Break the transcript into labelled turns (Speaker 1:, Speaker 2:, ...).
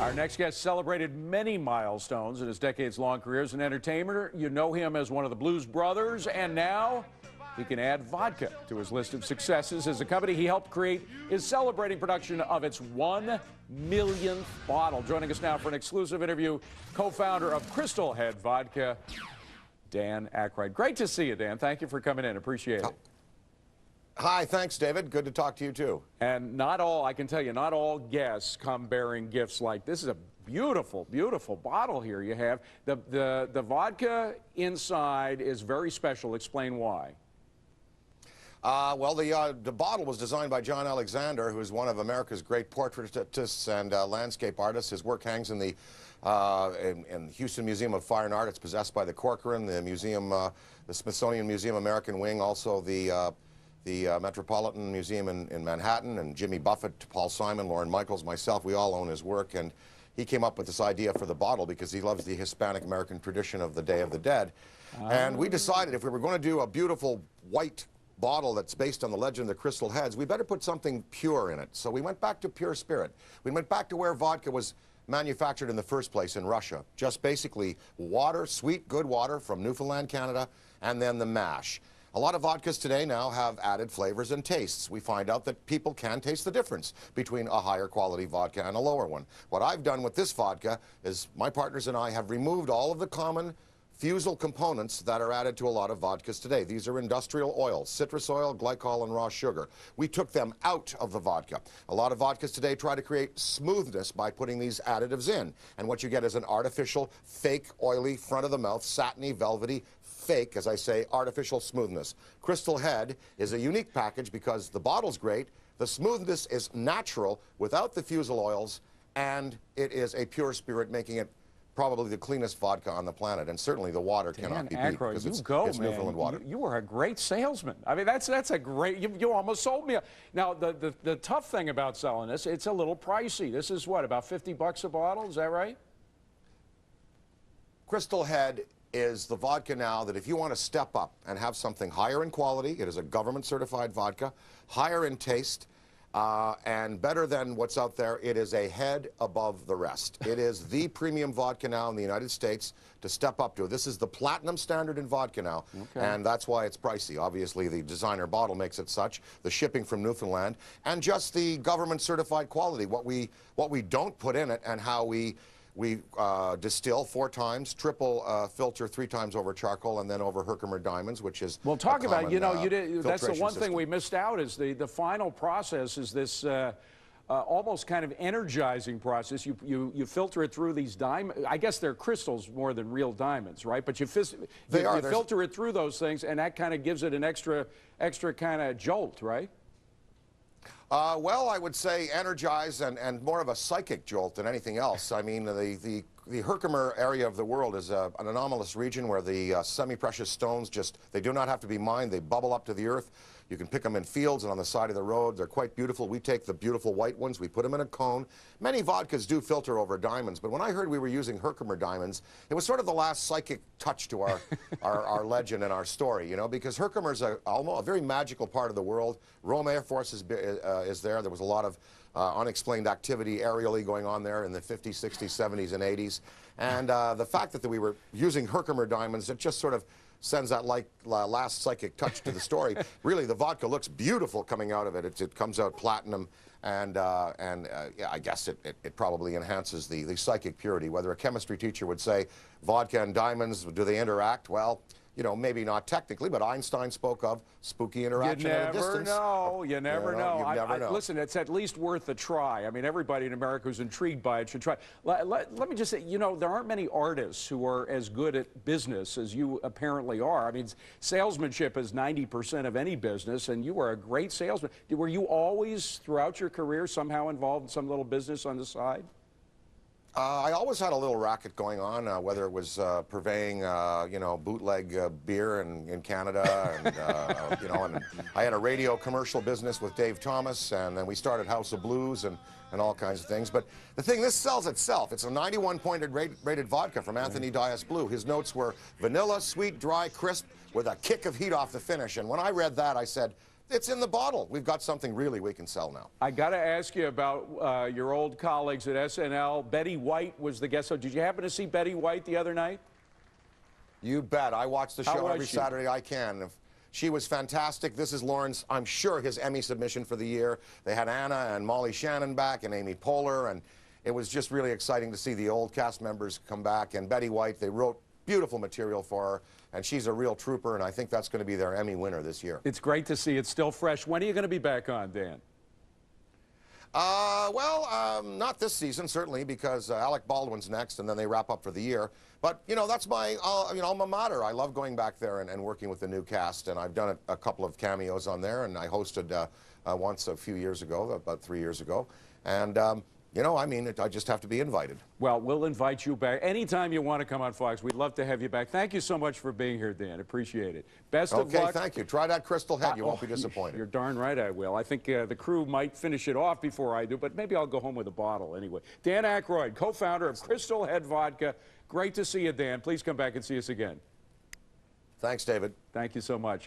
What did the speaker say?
Speaker 1: Our next guest celebrated many milestones in his decades-long career as an entertainer. You know him as one of the Blues Brothers, and now he can add vodka to his list of successes as the company he helped create is celebrating production of its 1 millionth bottle. Joining us now for an exclusive interview, co-founder of Crystal Head Vodka, Dan Aykroyd. Great to see you, Dan. Thank you for coming in. Appreciate it.
Speaker 2: Hi, thanks, David. Good to talk to you, too.
Speaker 1: And not all, I can tell you, not all guests come bearing gifts like this. Is a beautiful, beautiful bottle here you have. The vodka inside is very special. Explain why.
Speaker 2: Well, the bottle was designed by John Alexander, who is one of America's great portraitists and landscape artists. His work hangs in the Houston Museum of Fine Art. It's possessed by the Corcoran, the museum, the Smithsonian Museum American Wing, also the Metropolitan Museum in Manhattan, and Jimmy Buffett, Paul Simon, Lauren Michaels, myself, we all own his work. And he came up with this idea for the bottle because he loves the Hispanic American tradition of the Day of the Dead. And we decided if we were going to do a beautiful white bottle that's based on the legend of the Crystal Heads, we better put something pure in it. So we went back to pure spirit. We went back to where vodka was manufactured in the first place, in Russia. Just basically water, sweet, good water from Newfoundland, Canada, and then the mash. A lot of vodkas today now have added flavors and tastes. We find out that people can taste the difference between a higher quality vodka and a lower one. What I've done with this vodka is my partners and I have removed all of the common fusel components that are added to a lot of vodkas today. These are industrial oils, citrus oil, glycol, and raw sugar. We took them out of the vodka. A lot of vodkas today try to create smoothness by putting these additives in. And what you get is an artificial, fake, oily, front-of-the-mouth, satiny, velvety, fake, as I say, artificial smoothness. Crystal Head is a unique package because the bottle's great, the smoothness is natural without the fusel oils, and it is a pure spirit, making it probably the cleanest vodka on the planet, and certainly the water cannot be beat because it's Newfoundland water.
Speaker 1: You were a great salesman. I mean, that's a great, you almost sold me. Now, the tough thing about selling this, it's a little pricey. This is what, about 50 bucks a bottle, is that right?
Speaker 2: Crystal Head is the vodka now that if you want to step up and have something higher in quality, it is a government certified vodka, higher in taste, and better than what's out there, it is a head above the rest. It is the premium vodka now in the United States to step up to. This is the platinum standard in vodka now, and that's why it's pricey. Obviously, the designer bottle makes it such, the shipping from Newfoundland, and just the government certified quality, what we don't put in it, and how we distill 4 times, triple filter 3 times over charcoal, and then over Herkimer diamonds, which is
Speaker 1: well. Talk about, you know, that's the one
Speaker 2: system.
Speaker 1: thing we missed out is the final process is this almost kind of energizing process. You filter it through these diamonds. I guess they're crystals more than real diamonds, right? But you filter it through those things, and that kind of gives it an extra kind of jolt, right?
Speaker 2: Well, I would say energized and more of a psychic jolt than anything else. I mean, the Herkimer area of the world is an anomalous region where the semi-precious stones they do not have to be mined. They bubble up to the earth. You can pick them in fields and on the side of the road. They're quite beautiful. We take the beautiful white ones, we put them in a cone. Many vodkas do filter over diamonds, but when I heard we were using Herkimer diamonds, it was sort of the last psychic touch to our legend and our story, you know, because Herkimer's a very magical part of the world. Rome Air Force is there. There was a lot of unexplained activity aerially going on there in the 50s, 60s, 70s, and 80s. And the fact that we were using Herkimer diamonds, it just sort of sends that last psychic touch to the story. Really, the vodka looks beautiful coming out of it. It comes out platinum, and yeah, I guess it probably enhances the psychic purity. Whether a chemistry teacher would say vodka and diamonds, do they interact? Well, you know, maybe not technically, but Einstein spoke of spooky interaction at a distance.
Speaker 1: You never know.
Speaker 2: You never know.
Speaker 1: Listen, it's at least worth a try. I mean, everybody in America who's intrigued by it should try. Let me just say, you know, there aren't many artists who are as good at business as you apparently are. I mean, salesmanship is 90% of any business, and you are a great salesman. Were you always, throughout your career, somehow involved in some little business on the side?
Speaker 2: I always had a little racket going on, whether it was purveying, you know, bootleg beer in Canada, and you know, and I had a radio commercial business with Dave Thomas, and then we started House of Blues and all kinds of things. But the thing, this sells itself. It's a 91-point rated vodka from Anthony Dias Blue. His notes were vanilla, sweet, dry, crisp, with a kick of heat off the finish. And when I read that, I said, It's in the bottle. We've got something really we can sell now.
Speaker 1: I got to ask you about your old colleagues at SNL. Betty White was the guest. So did you happen to see Betty White the other night?
Speaker 2: You bet. I watch the show every
Speaker 1: she?
Speaker 2: Saturday I can. She was fantastic. This is Lawrence, I'm sure, his Emmy submission for the year. They had Anna and Molly Shannon back and Amy Poehler, and it was just really exciting to see the old cast members come back. And Betty White, they wrote beautiful material for her, and she's a real trooper, and I think that's going to be their Emmy winner this year.
Speaker 1: It's great to see it's still fresh. When are you going to be back on, Dan?
Speaker 2: Not this season, certainly, because Alec Baldwin's next, and then they wrap up for the year. But, you know, that's my alma mater. I love going back there and working with the new cast, and I've done a couple of cameos on there, and I hosted once a few years ago, about 3 years ago. And, you know, I mean, I just have to be invited.
Speaker 1: Well, we'll invite you back. Anytime you want to come on Fox, we'd love to have you back. Thank you so much for being here, Dan. Appreciate it. Best of luck.
Speaker 2: Okay, thank you. Try that Crystal Head. You won't be disappointed.
Speaker 1: You're darn right I will. I think the crew might finish it off before I do, but maybe I'll go home with a bottle anyway. Dan Aykroyd, co-founder of Crystal Head Vodka. Great to see you, Dan. Please come back and see us again.
Speaker 2: Thanks, David.
Speaker 1: Thank you so much.